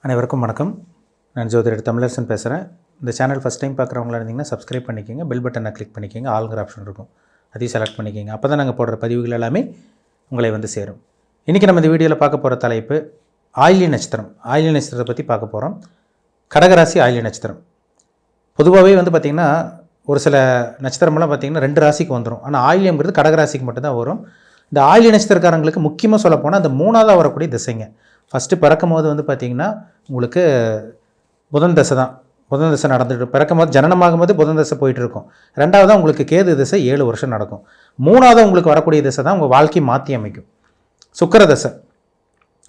அனைவருக்கும் வணக்கம். நான் ஜோதிடர் தமிழரசன் பேசுகிறேன். இந்த சேனல் ஃபஸ்ட் டைம் பார்க்குறவங்களா இருந்தீங்கன்னா சப்ஸ்கிரைப் பண்ணிக்கோங்க, பெல் பட்டனை கிளிக் பண்ணிக்கோங்க, ஆளுங்கிற ஆப்ஷன் இருக்கும், அதையும் செலக்ட் பண்ணிக்கோங்க. அப்போ தான் நாங்கள் போடுற பதிவுகள் எல்லாமே உங்களை வந்து சேரும். இன்றைக்கி நம்ம இந்த வீடியோவில் பார்க்க போகிற தலைப்பு ஆயில்ய நட்சத்திரம். ஆயில்ய நட்சத்திரத்தை பற்றி பார்க்க போகிறோம். கடகராசி ஆயில்ய நட்சத்திரம். பொதுவாகவே வந்து பார்த்திங்கன்னா ஒரு சில நட்சத்திரமெல்லாம் பார்த்திங்கன்னா 2 ராசிக்கு வந்துடும். ஆனால் ஆயில்யம்ங்கிறது கடகராசிக்கு மட்டும்தான் வரும். இந்த ஆயில்ய நட்சத்திரக்காரங்களுக்கு முக்கியமாக சொல்ல போனால் அந்த 3ஆவது வரக்கூடிய திசைங்க. ஃபஸ்ட்டு பிறக்கும் போது வந்து பார்த்திங்கன்னா உங்களுக்கு புதன் தசை தான். புதன் தசை நடந்துட்டு பிறக்கும் போது ஜனனமாகும் போது புதன் தசை போயிட்டு இருக்கும். 2ஆவதாக உங்களுக்கு கேது திசை 7 வருஷம் நடக்கும். 3ஆவதாக உங்களுக்கு வரக்கூடிய திசை தான் உங்கள் வாழ்க்கையை மாற்றி அமைக்கும். சுக்கிர தசை.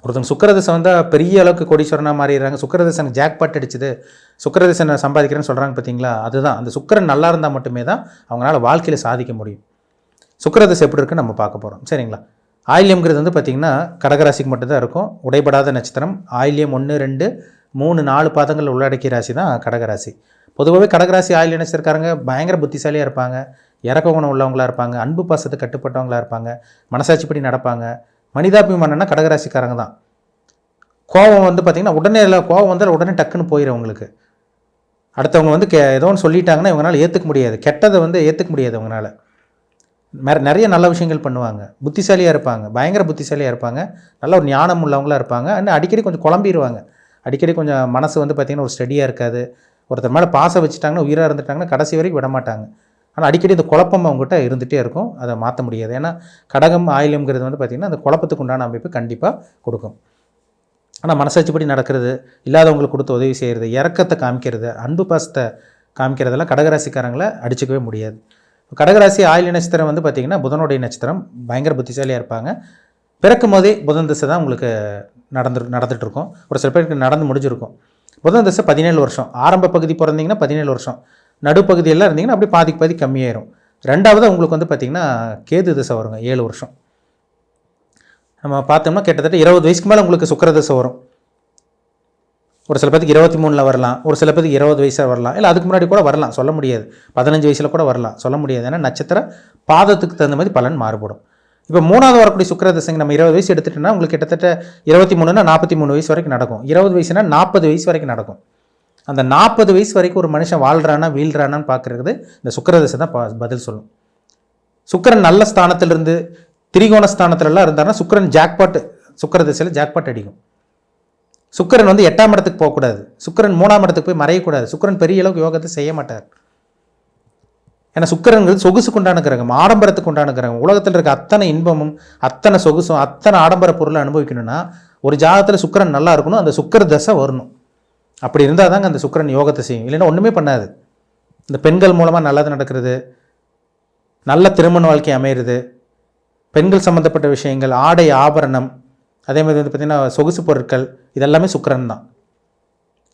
ஒருத்தவங்க சுக்கிரதசை வந்தால் பெரிய அளவுக்கு கோடீஸ்வரனாக மாறிடுறாங்க. சுக்கிரதசை ஜாக்பாட் அடிச்சுது, சுக்கிரதசை நான் சம்பாதிக்கிறேன்னு சொல்கிறாங்க பார்த்தீங்களா, அதுதான். அந்த சுக்கிரன் நல்லா இருந்தால் மட்டுமே தான் அவங்களால வாழ்க்கையில் சாதிக்க முடியும். சுக்கிரதசை எப்படி இருக்குன்னு நம்ம பார்க்க போகிறோம், சரிங்களா. ஆயில்யம்ங்கிறது வந்து பார்த்திங்கன்னா கடகராசிக்கு மட்டும்தான் இருக்கும். உடைபடாத நட்சத்திரம். ஆயில்யம் 1, 2, 3, 4 பாதங்கள் உள்ளடக்கிய ராசி தான் கடகராசி. பொதுவாகவே கடகராசி ஆயில்ய நட்சத்திரக்காரங்க பயங்கர புத்திசாலியாக இருப்பாங்க, இறக்க குணம் உள்ளவங்களாக இருப்பாங்க, அன்பு பாசத்துக்கு கட்டுப்பட்டவங்களாக இருப்பாங்க, மனசாட்சிப்படி நடப்பாங்க. மனிதாபிமானம்னா கடகராசிக்காரங்க தான். கோபம் வந்து பார்த்திங்கன்னா உடனே கோபம் வந்தால் உடனே டக்குன்னு போயிடும் அவங்களுக்கு. அடுத்தவங்க வந்து ஏதோ ஒன்று சொல்லிட்டாங்கன்னா இவங்களால ஏற்றுக்க முடியாது, கெட்டதை வந்து ஏற்றுக்க முடியாது அவங்களால. நிறைய நல்ல விஷயங்கள் பண்ணுவாங்க, புத்திசாலியாக இருப்பாங்க, பயங்கர புத்திசாலியாக இருப்பாங்க, நல்ல ஒரு ஞானம் உள்ளவங்களாக இருப்பாங்க. ஆனால் அடிக்கடி கொஞ்சம் குழம்பிடுவாங்க. அடிக்கடி கொஞ்சம் மனசு வந்து பார்த்திங்கன்னா ஒரு ஸ்டடியாக இருக்காது. ஒருத்தர் மேலே பாசம் வச்சுட்டாங்கன்னா உயிராக இருந்துட்டாங்கன்னா கடைசி வரைக்கும் விட மாட்டாங்க. ஆனால் அடிக்கடி இந்த குழப்பம் அவங்ககிட்ட இருந்துகிட்டே இருக்கும், அதை மாற்ற முடியாது. ஏன்னா கடகம் ஆயில்யம்ங்கிறது வந்து பார்த்திங்கன்னா அந்த குழப்பத்துக்கு உண்டான அமைப்பு கண்டிப்பாக கொடுக்கும். ஆனால் மனசாட்சிப்படி நடக்கிறது, இல்லாதவங்களுக்கு கொடுத்து உதவி செய்கிறது, இறக்கத்தை காமிக்கிறது, அன்பு பாசத்தை காமிக்கிறதெல்லாம் கடகராசிக்காரங்களை அடிச்சுக்கவே முடியாது. கடகராசி ஆயில்ய நட்சத்திரம் வந்து பார்த்திங்கன்னா புதனுடைய நட்சத்திரம். பயங்கர புத்திசாலியாக இருப்பாங்க. பிறக்கும் போதே புதன் திசை தான் உங்களுக்கு நடந்துகிட்ருக்கும். ஒரு சில பேருக்கு நடந்து முடிஞ்சிருக்கும். புதன் திசை 17 வருஷம். ஆரம்ப பகுதி பிறந்தீங்கன்னா 17 வருஷம், நடுப்பகுதியெல்லாம் இருந்தீங்கன்னா அப்படி பாதி கம்மியாயிரும். 2ஆவது உங்களுக்கு வந்து பார்த்திங்கன்னா கேது திசை வருங்க, 7 வருஷம். நம்ம பார்த்தோம்னா கிட்டத்தட்ட 20 வயசுக்கு மேலே உங்களுக்கு சுக்கிர திசை வரும். ஒரு சில பேருக்கு 23ல் வரலாம், ஒரு சில பேருக்கு 20 வயசாக வரலாம், இல்லை அதுக்கு முன்னாடி கூட வரலாம், சொல்ல முடியாது. 15 வயசில் கூட வரலாம், சொல்ல முடியாது. ஏன்னா நட்சத்திர பாதத்துக்கு தகுந்த மாதிரி பலன் மாறுபடும். இப்போ 3ஆவது வரக்கூடிய சுக்கிர திசைங்க நம்ம 20 வயசு எடுத்துட்டோம்னா உங்களுக்கு கிட்டத்தட்ட 23னா 43 வயசு வரைக்கும் நடக்கும். 20 வயசுனா 40 வயசு வரைக்கும் நடக்கும். அந்த 40 வயசு வரைக்கும் ஒரு மனுஷன் வாழ்கிறானா வீழ்கிறானான்னு பார்க்குறது இந்த சுக்கிர திசை தான் பதில் சொல்லும். சுக்கிரன் நல்ல ஸ்தானத்திலிருந்து திரிகோண ஸ்தானத்துலலாம் இருந்தாருன்னா சுக்கிரன் ஜாக்பாட், சுக்கிர திசையில் ஜாக்பாட் அடிக்கும். சுக்கிரன் வந்து 8ஆம் இடத்துக்கு போகக்கூடாது, சுக்கிரன் 3ஆம் இடத்துக்கு போய் மறையக்கூடாது. சுக்கிரன் பெரிய அளவுக்கு யோகத்தை செய்ய மாட்டார். ஏன்னா சுக்கிரன்கிறது சொகுசுக்கு உண்டான கிரகம், ஆடம்பரத்துக்கு உண்டான கிரகம். உலகத்தில் இருக்க அத்தனை இன்பமும் அத்தனை சொகுசும் அத்தனை ஆடம்பர பொருளை அனுபவிக்கணும்னா ஒரு ஜாதகத்தில் சுக்கிரன் நல்லா இருக்கணும், அந்த சுக்கிர தசை வரணும். அப்படி இருந்தால் தாங்க அந்த சுக்கிரன் யோகத்தை செய்யும், இல்லைன்னா ஒன்றுமே பண்ணாது. இந்த பெண்கள் மூலமாக நல்லது நடக்கிறது, நல்ல திருமண வாழ்க்கை அமையிறது, பெண்கள் சம்மந்தப்பட்ட விஷயங்கள், ஆடை ஆபரணம், அதே மாதிரி வந்து பார்த்திங்கன்னா சொகுசு பொருட்கள், இதெல்லாமே சுக்கிரன் தான்.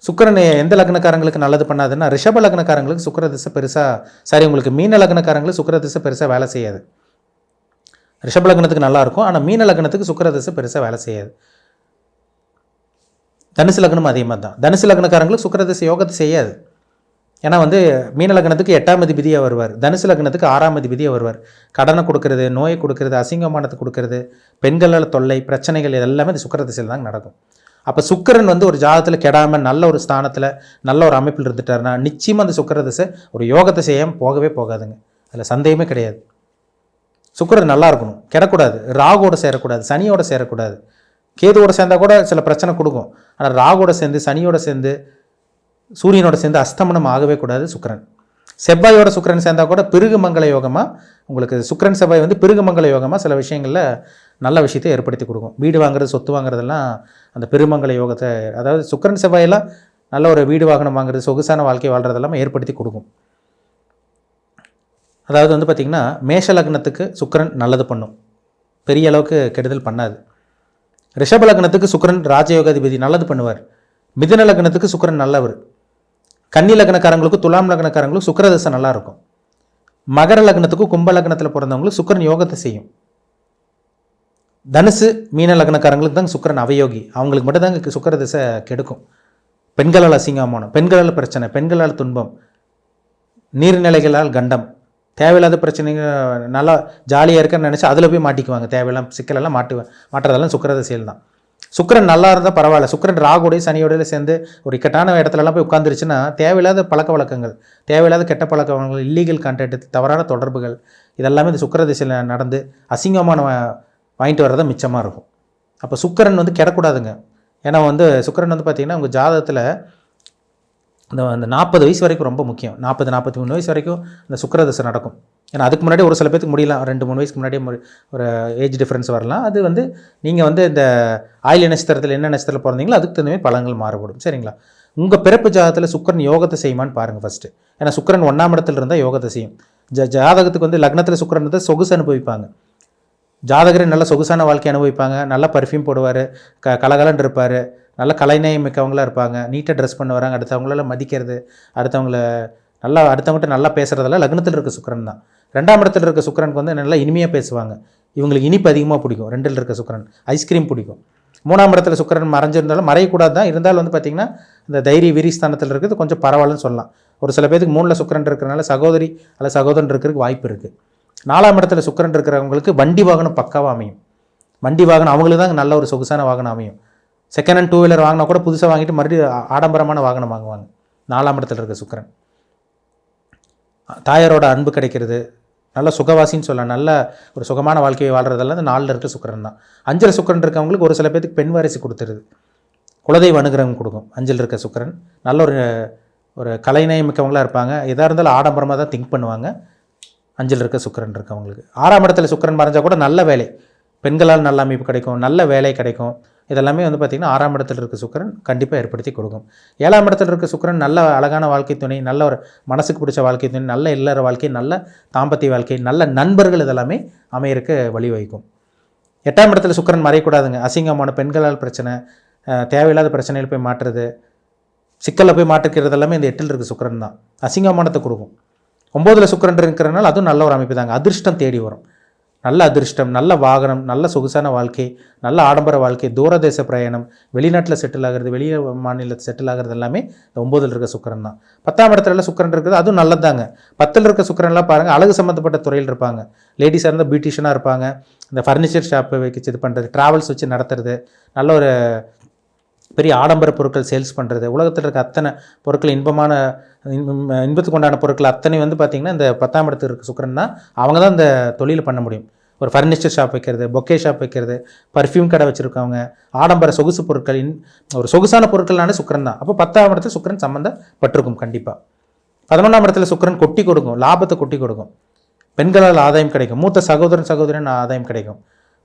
சுக்கிரன் எந்த லக்னக்காரங்களுக்கு நல்லது பண்ணாதுன்னா ரிஷப லக்னக்காரங்களுக்கு சுக்கிர திசை பெருசாக உங்களுக்கு மீன லக்னக்காரங்களுக்கு சுக்கிர திசை பெருசாக வேலை செய்யாது. ரிஷப லக்னத்துக்கு நல்லா இருக்கும், ஆனால் மீன லக்னத்துக்கு சுக்கிர திசை பெருசாக வேலை செய்யாது. தனுசு லக்னம் அதே மாதிரி தான். தனுசு லக்னக்காரங்களுக்கு சுக்கிர திசை யோகத்தை செய்யாது. ஏன்னா வந்து மீன லக்னத்துக்கு 8ஆம் அதிபதியாக வருவார், தனுசு லக்னத்துக்கு 6ஆம் அதிபதியாக வருவார். கடனை கொடுக்கறது, நோயை கொடுக்கறது, அசிங்கமானத்தை கொடுக்கறது, பெண்களால் தொல்லை பிரச்சனைகள் எல்லாமே இந்த சுக்கிர திசையில் தாங்க நடக்கும். அப்போ சுக்கிரன் வந்து ஒரு ஜாதகத்தில் கெடாமல் நல்ல ஒரு ஸ்தானத்தில் நல்ல ஒரு அமைப்பில் இருந்துட்டாருன்னா நிச்சயமாக அந்த சுக்கிர திசை ஒரு யோகத்தை செய்யாமல் போகவே போகாதுங்க, அதில் சந்தேகமே கிடையாது. சுக்கிரன் நல்லா இருக்கணும், கெடக்கூடாது, ராகுவோட சேரக்கூடாது, சனியோட சேரக்கூடாது. கேதுவோட சேர்ந்தால் கூட சில பிரச்சனை கொடுக்கும். ஆனால் ராகுவோட சேர்ந்து சனியோட சேர்ந்து சூரியனோட சேர்ந்து அஸ்தமனம் ஆகவே கூடாது சுக்கிரன். செவ்வாயோட சுக்கிரன் சேர்ந்தால் கூட பிருகுமங்கல யோகமாக உங்களுக்கு சுக்கிரன் செவ்வாய் வந்து பிருகுமங்கல யோகமாக சில விஷயங்களில் நல்ல விஷயத்தை ஏற்படுத்தி கொடுக்கும். வீடு வாங்குறது, சொத்து வாங்குறதெல்லாம் அந்த பெருமங்கல யோகத்தை, அதாவது சுக்கிரன் செவ்வாயெல்லாம் நல்ல ஒரு வீடு வாகனம் வாங்குறது, சொகுசான வாழ்க்கை வாழ்கிறதெல்லாம் ஏற்படுத்தி கொடுக்கும். அதாவது வந்து பார்த்திங்கன்னா மேஷ லக்னத்துக்கு சுக்கிரன் நல்லது பண்ணும், பெரிய அளவுக்கு கெடுதல் பண்ணாது. ரிஷப லக்னத்துக்கு சுக்கிரன் ராஜயோகாதிபதி நல்லது பண்ணுவார். மிதுன லக்னத்துக்கு சுக்கிரன் நல்லவர். கன்னி லக்னக்காரங்களுக்கு துலாம் லக்னக்காரங்களுக்கு சுக்கிர திசை நல்லா இருக்கும். மகர லக்னத்துக்கும் கும்ப லக்னத்தில் பிறந்தவங்களுக்கு சுக்கிரன் யோகத்தை செய்யும். தனுசு மீன லக்னக்காரங்களுக்கு தான் சுக்கிரன் அவயோகி, அவங்களுக்கு மட்டும் தாங்க சுக்கிர திசை கெடுக்கும். பெண்களால் அசிங்கமானம், பெண்களால் பிரச்சனை, பெண்களால் துன்பம், நீர்நிலைகளால் கண்டம், தேவையில்லாத பிரச்சனைகள், நல்லா ஜாலியாக இருக்கன்னு நினச்சி அதில் போய் மாட்டிக்குவாங்க. தேவையில்லாம் சிக்கலெல்லாம் மாட்டுறதெல்லாம் சுக்கிர திசையில் தான். சுக்கிரன் நல்லா இருந்தால் பரவாயில்ல. சுக்கிரன் ராகுடைய சனியோடய சேர்ந்து ஒரு இக்கட்டான இடத்துலலாம் போய் உட்காந்துருச்சுன்னா தேவையில்லாத பழக்க வழக்கங்கள், தேவையில்லாத கெட்ட பழக்க வழக்கங்கள், இல்லீகல் கண்டென்ட், தவறான தொடர்புகள் இதெல்லாமே இந்த சுக்கிர திசையில் நடந்து அசிங்கமான வாங்கிட்டு வர்றதா மிச்சமாக இருக்கும். அப்போ சுக்கிரன் வந்து கெடக்கூடாதுங்க. ஏன்னா வந்து சுக்கிரன் வந்து பார்த்திங்கன்னா உங்கள் ஜாதகத்தில் அந்த 40 வயசு வரைக்கும் ரொம்ப முக்கியம். 40-43 வயசு வரைக்கும் இந்த சுக்கிர திசை நடக்கும். ஏன்னா அதுக்கு முன்னாடி ஒரு சில பேருக்கு முடியலாம், 2-3 வயசுக்கு முன்னாடியே ஒரு ஏஜ் டிஃப்ரென்ஸ் வரலாம். அது வந்து நீங்கள் வந்து இந்த ஆயில்ய நட்சத்திரத்தில் என்ன நட்சத்திரத்தில் பிறந்தீங்களோ அதுக்கு தகுந்த மாதிரி பலன்கள் மாறுபடும். சரிங்களா? உங்கள் பிறப்பு ஜாதகத்தில் சுக்கிரன் யோகத்தை செய்யுமான்னு பாருங்கள் ஃபஸ்ட்டு. ஏன்னா சுக்கிரன் 1ஆம் இடத்துல இருந்தால் யோகத்தை செய்யும். ஜாதகத்துக்கு வந்து லக்னத்தில் சுக்கிரன் இருந்தால் சொகுசு அனுபவிப்பாங்க. ஜாதகரே நல்ல சொகுசான வாழ்க்கை அனுபவிப்பாங்க. நல்லா பர்ஃப்யூம் போடுவார், கலகலன்னு இருப்பார், நல்ல கலைநயம் மிக்கவங்களாக இருப்பாங்க, நீட்டாக ட்ரெஸ் பண்ண வராங்க, அடுத்தவங்களால மதிக்கிறது, அடுத்தவங்ககிட்ட நல்லா பேசுகிறதெல்லாம் லக்னத்தில் இருக்க சுக்கிரன் தான். 2ஆம் இடத்துல இருக்க சுக்கிரனுக்கு வந்து நல்லா இனிமையாக பேசுவாங்க. இவங்களுக்கு இனிப்பு அதிகமாக பிடிக்கும். 2ல் இருக்க சுக்கிரன் ஐஸ்கிரீம் பிடிக்கும். 3ஆம் இடத்துல சுக்கிரன் மறைஞ்சிருந்தாலும் மறையக்கூடாது தான், இருந்தாலும் வந்து பார்த்திங்கன்னா இந்த தைரிய வீரிஸ்தானத்தில் இருக்கிறது கொஞ்சம் பரவாயில்லன்னு சொல்லலாம். ஒரு சில பேருக்கு 3ல் சுக்கிரன் இருக்கிறனால சகோதரி அல்ல சகோதரன் இருக்கிறதுக்கு வாய்ப்பு இருக்குது. 4ஆம் இடத்துல சுக்கிரன் இருக்கிறவங்களுக்கு வண்டி வாகனம் பக்காவாக அமையும். வண்டி வாகனம் அவங்களுக்கு தான் நல்ல ஒரு சொகுசான வாகனம் அமையும். செகண்ட் ஹேண்ட் 2 வீலர் வாங்கினா கூட புதுசாக வாங்கிட்டு மறுபடியும் ஆடம்பரமான வாகனம் வாங்குவாங்க. 4ஆம் இடத்துல இருக்க சுக்கிரன். தாயாரோட அன்பு கிடைக்கிறது, நல்ல சுகவாசின்னு சொல்லலாம், நல்ல ஒரு சுகமான வாழ்க்கையை வாழ்கிறதெல்லாம் இந்த 4ல் இருக்க சுக்கிரன் தான். 5ல் சுக்கிரன் இருக்கவங்களுக்கு ஒரு சில பேருக்கு பெண் வாரிசு கொடுத்துருது, குலதெய்வ அனுகிரகம் கொடுக்கும். 5ல் இருக்க சுக்கிரன் நல்ல ஒரு கலைநயம் மிக்கவங்களாக இருப்பாங்க. எதாக இருந்தாலும் ஆடம்பரமாக தான் திங்க் பண்ணுவாங்க. 5ல் இருக்க சுக்கிரன் இருக்கவங்களுக்கு. 6ஆம் இடத்துல சுக்கிரன் மறைஞ்சால் கூட நல்ல வேலை, பெண்களால் நல்ல அமைப்பு கிடைக்கும், நல்ல வேலை கிடைக்கும். இதெல்லாமே வந்து பார்த்திங்கன்னா 6ஆம் இடத்துல இருக்க சுக்கிரன் கண்டிப்பாக ஏற்படுத்தி கொடுக்கும். 7ஆம் இடத்துல இருக்க சுக்கிரன் நல்ல அழகான வாழ்க்கை துணை, நல்ல ஒரு மனசுக்கு பிடிச்ச வாழ்க்கை துணை, நல்ல இல்லற வாழ்க்கை, நல்ல தாம்பத்திய வாழ்க்கை, நல்ல நண்பர்கள் இதெல்லாமே அமையறக்கு வழிவகுக்கும். 8ஆம் இடத்துல சுக்கிரன் மறையக்கூடாதுங்க. அசிங்கமான பெண்களால் பிரச்சனை, தேவையில்லாத பிரச்சனையில் போய் மாட்டுறது, சிக்கலில் போய் மாட்டுக்கிறது எல்லாமே இந்த 8ல் இருக்க சுக்கிரன் தான். அசிங்கமானத்தை கொடுக்கும். 9ல் சுக்கிரன் இருக்கிறனால அதுவும் நல்ல ஒரு அமைப்பு தாங்க. அதிர்ஷ்டம் தேடி வரும். நல்ல அதிர்ஷ்டம், நல்ல வாகனம், நல்ல சொகுசான வாழ்க்கை, நல்ல ஆடம்பர வாழ்க்கை, தூரதேச பிரயாணம், வெளிநாட்டில் செட்டில் ஆகிறது, வெளியே மாநிலத்தில் செட்டில் ஆகிறது எல்லாமே இந்த 9ல் இருக்க சுக்கிரன் தான். 10ஆம் இடத்துல சுக்கிரன் இருக்குது, அதுவும் நல்லது தாங்க. 10ல் இருக்க சுக்கிரன்லாம் பாருங்கள், அழகு சம்மந்தப்பட்ட துறையில் இருப்பாங்க. லேடிஸாக இருந்தால் பியூட்டிஷியனாக இருப்பாங்க, இந்த ஃபர்னிச்சர் ஷாப்பை வச்சு இது பண்ணுறது, ட்ராவல்ஸ் வச்சு நடத்துறது, நல்ல ஒரு பெரிய ஆடம்பர பொருட்கள் சேல்ஸ் பண்ணுறது, உலகத்தில் இருக்க அத்தனை பொருட்கள் இன்பத்துக்கு உண்டான பொருட்கள் அத்தனை வந்து பார்த்திங்கன்னா இந்த 10ஆம் இடத்துல இருக்க சுக்கிரன் தான். அவங்க தான் இந்த தொழில் பண்ண முடியும். ஒரு ஃபர்னிச்சர் ஷாப் வைக்கிறது, பொக்கே ஷாப் வைக்கிறது, பர்ஃப்யூம் கடை வச்சுருக்கவங்க, ஆடம்பர சொகுசு பொருட்கள், ஒரு சொகுசான பொருட்கள்னாலே சுக்கிரன் தான். அப்போ 10ஆம் இடத்துல சுக்கிரன் சம்மந்தப்பட்டிருக்கும் கண்டிப்பாக. 11ஆம் இடத்துல சுக்கிரன் கொட்டி கொடுக்கும், லாபத்தை கொட்டி கொடுக்கும், பெண்களால் ஆதாயம் கிடைக்கும், மூத்த சகோதரன் ஆதாயம் கிடைக்கும்.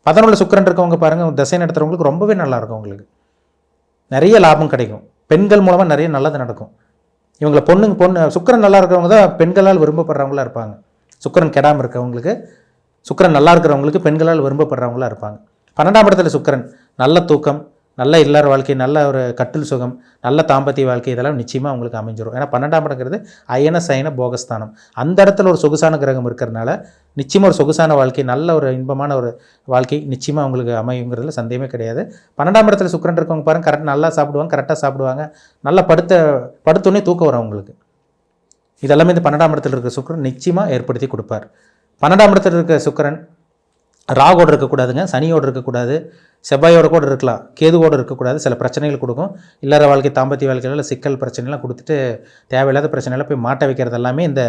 11ல் சுக்கிரன் இருக்கவங்க பாருங்கள், திசை நடத்துகிறவங்களுக்கு ரொம்பவே நல்லாயிருக்கும், உங்களுக்கு நிறைய லாபம் கிடைக்கும், பெண்கள் மூலமாக நிறைய நல்லது நடக்கும். இவங்களை பொண்ணு சுக்கிரன் நல்லா இருக்கிறவங்க தான் பெண்களால் விரும்பப்படுறவங்களா இருப்பாங்க. சுக்கிரன் கெடாமல் இருக்கவங்களுக்கு, சுக்கிரன் நல்லா இருக்கிறவங்களுக்கு பெண்களால் விரும்பப்படுறவங்களா இருப்பாங்க. 12ஆம் இடத்துல சுக்கிரன் நல்ல தூக்கம், நல்ல இல்லற வாழ்க்கை, நல்ல ஒரு கட்டில் சுகம், நல்ல தாம்பத்திய வாழ்க்கை இதெல்லாம் நிச்சயமாக அவங்களுக்கு அமைஞ்சிடும். ஏன்னா 12ஆம் இடங்கிறது அயன சயன போகஸ்தானம். அந்த இடத்துல ஒரு சொகுசான கிரகம் இருக்கிறதுனால நிச்சயமாக ஒரு சொகுசான வாழ்க்கை, நல்ல ஒரு இன்பமான ஒரு வாழ்க்கை நிச்சயமாக அவங்களுக்கு அமையுங்கிறதுல சந்தேகமே கிடையாது. 12ஆம் இடத்துல சுக்கிரன் இருக்கவங்க பாருங்கள், கரெக்டாக நல்லா சாப்பிடுவாங்க, கரெக்டாக சாப்பிடுவாங்க, நல்லா படுத்தோடனே தூக்கம் வரும் அவங்களுக்கு. இதெல்லாமே இந்த 12ஆம் இடத்துல இருக்க சுக்கிரன் நிச்சயமாக ஏற்படுத்தி கொடுப்பார். 12ஆம் இடத்துல இருக்க சுக்கிரன் ராகோடு இருக்கக்கூடாதுங்க, சனியோடு இருக்கக்கூடாது, செவ்வாயோட கூட இருக்கலாம், கேதுவோடு இருக்கக்கூடாது. சில பிரச்சனைகள் கொடுக்கும். இல்லற வாழ்க்கை, தாம்பத்திய வாழ்க்கையில் சிக்கல் பிரச்சனைலாம் கொடுத்துட்டு தேவையில்லாத பிரச்சனைலாம் போய் மாட்ட வைக்கிறது எல்லாமே இந்த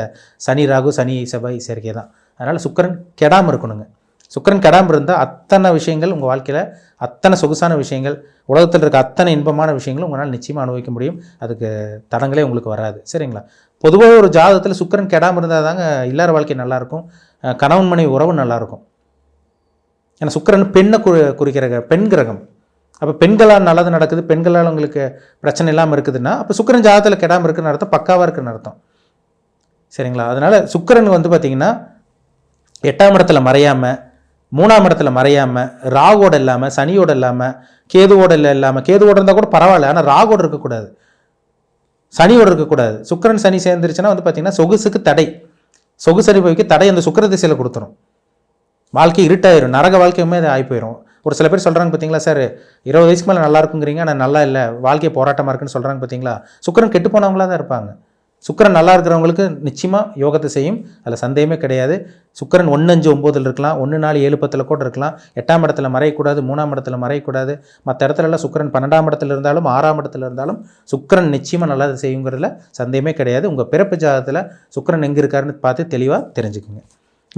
சனி ராகு, சனி செவ்வாய் சேர்க்கை தான். அதனால் சுக்கிரன் கெடாமல் இருக்கணுங்க. சுக்கிரன் கெடாமல் இருந்தால் அத்தனை விஷயங்கள் உங்கள் வாழ்க்கையில், அத்தனை சொகுசான விஷயங்கள், உலகத்தில் இருக்க அத்தனை இன்பமான விஷயங்களும் உங்களால் நிச்சயமாக அனுபவிக்க முடியும். அதுக்கு தடங்களே உங்களுக்கு வராது. சரிங்களா? பொதுவாக ஒரு ஜாதகத்தில் சுக்கிரன் கெடாமல் இருந்தால் தாங்க இல்லற வாழ்க்கை நல்லாயிருக்கும், கணவன் மனைவி உறவு நல்லாயிருக்கும். ஏன்னா சுக்கிரன் பெண்ணை குறிக்கிற பெண் கிரகம். அப்போ பெண்களால் நல்லது நடக்குது, பெண்களால் உங்களுக்கு பிரச்சனை இல்லாமல் இருக்குதுன்னா அப்போ சுக்கிரன் ஜாதகத்தில் கெடாமல் இருக்குன்னு அர்த்தம், பக்காவாக இருக்குன்னு அர்த்தம். சரிங்களா? அதனால் சுக்கிரன் வந்து பார்த்திங்கன்னா 8ஆம் இடத்துல மறையாமல், 3ஆம் இடத்துல மறையாமல், ராகோடு இல்லாமல், சனியோடு இல்லாமல், கேதுவோடு இல்லாமல், கேதுவோடு இருந்தால் கூட பரவாயில்ல, ஆனால் ராகோடு இருக்கக்கூடாது, சனியோடு இருக்கக்கூடாது. சுக்கிரன் சனி சேர்ந்துருச்சுன்னா வந்து பார்த்திங்கன்னா சொகுசுக்கு தடை, சொகுசு அனுபவிக்க தடை அந்த சுக்கிர திசையில் கொடுத்துரும். வாழ்க்கை இருட்டாயிரும், நரக வாழ்க்கையுமே அது ஆகி போயிடும். ஒரு சில பேர் சொல்கிறாங்க பார்த்தீங்களா, சார் 20 வயசுக்கு மேலே நல்லா இருக்குங்கிறீங்க, ஆனால் நல்லா இல்லை, வாழ்க்கை போராட்டமாக இருக்குன்னு சொல்கிறாங்க பார்த்தீங்களா. சுக்கிரன் கெட்டு போனவங்களாக தான் இருப்பாங்க. சுக்கிரன் நல்லா இருக்கிறவங்களுக்கு நிச்சயமாக யோகத்தை செய்யும், அதில் சந்தேகமே கிடையாது. சுக்கிரன் 1-5-9 இருக்கலாம், 1-4-7-10 கூட இருக்கலாம். 8ஆம் இடத்துல மறையக்கூடாது, 3ஆம் இடத்துல மறையக்கூடாது. மற்ற இடத்துலலாம் சுக்கிரன் 12ஆம் இடத்துல இருந்தாலும் 6ஆம் இடத்துல இருந்தாலும் சுக்கிரன் நிச்சயமாக நல்லது செய்யுங்கிறதுல சந்தேகமே கிடையாது. உங்கள் பிறப்பு ஜாதகத்தில் சுக்கிரன் எங்கே இருக்காருன்னு பார்த்து தெளிவாக தெரிஞ்சுக்குங்க.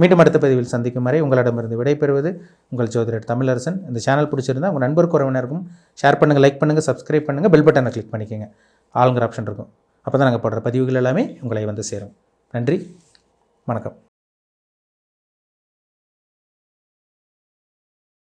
மீண்டும் அடுத்த பதிவில் சந்திக்கும் வரை உங்களிடமிருந்து விடைபெறுவது உங்கள் ஜோதிடர் தமிழரசன். இந்த சேனல் பிடிச்சிருந்தால் உங்கள் நண்பருக்கு உறவினருக்கும் ஷேர் பண்ணுங்கள், லைக் பண்ணுங்கள், சப்ஸ்கிரைப் பண்ணுங்கள், பெல் பட்டனை கிளிக் பண்ணிக்கோங்க. ஆளுங்கிற ஆப்ஷன் இருக்கும். அப்போ தான் நாங்கள் போடுற பதிவுகள் எல்லாமே உங்களை வந்து சேரும். நன்றி, வணக்கம்.